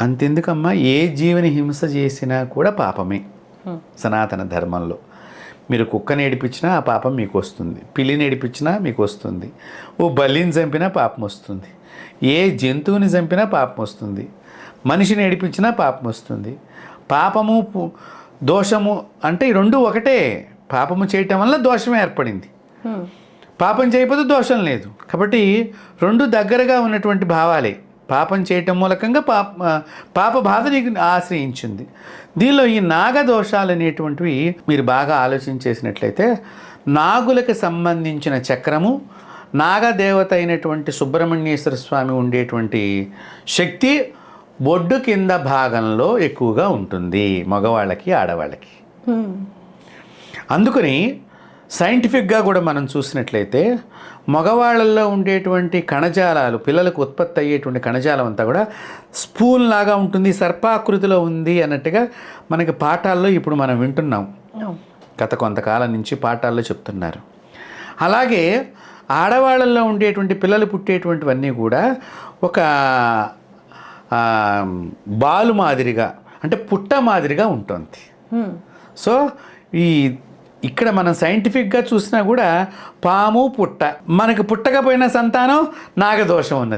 అంతెందుకమ్మా, ఏ జీవిని హింస చేసినా కూడా పాపమే సనాతన ధర్మంలో. మీరు కుక్కని ఏడిపించినా ఆ పాపం మీకు వస్తుంది, పిల్లిని ఏడిపించినా మీకు వస్తుంది, ఓ బల్లిని చంపినా పాపం వస్తుంది, ఏ జంతువుని చంపినా పాపం వస్తుంది, మనిషిని ఏడిపించినా పాపం వస్తుంది. పాపము దోషము అంటే ఈ రెండు ఒకటే. పాపము చేయటం వల్ల దోషం ఏర్పడింది, పాపం చేయకపోతే దోషం లేదు. కాబట్టి రెండు దగ్గరగా ఉన్నటువంటి భావాలే. పాపం చేయటం మూలకంగా పాప బాధ నీకు ఆశ్రయించింది. దీనిలో ఈ నాగదోషాలు అనేటువంటివి మీరు బాగా ఆలోచించేసినట్లయితే, నాగులకు సంబంధించిన చక్రము, నాగదేవత అయినటువంటి సుబ్రహ్మణ్యేశ్వర స్వామి ఉండేటువంటి శక్తి బొడ్డు కింద భాగంలో ఎక్కువగా ఉంటుంది మగవాళ్ళకి, ఆడవాళ్ళకి. అందుకని సైంటిఫిక్గా కూడా మనం చూసినట్లయితే మగవాళ్ళల్లో ఉండేటువంటి కణజాలాలు, పిల్లలకు ఉత్పత్తి అయ్యేటువంటి కణజాలం అంతా కూడా స్పూన్ లాగా ఉంటుంది, సర్పాకృతిలో ఉంది అన్నట్టుగా మనకి పాఠాల్లో ఇప్పుడు మనం వింటున్నాం. గత కొంతకాలం నుంచి పాఠాల్లో చెప్తున్నారు. అలాగే ఆడవాళ్ళల్లో ఉండేటువంటి పిల్లలు పుట్టేటువంటివన్నీ కూడా ఒక బాలు మాదిరిగా, అంటే పుట్ట మాదిరిగా ఉంటుంది. సో ఇక్కడ మనం సైంటిఫిక్గా చూసినా కూడా పాము పుట్ట, మనకి పుట్టకపోయిన సంతానం నాగదోషం ఉన్నది.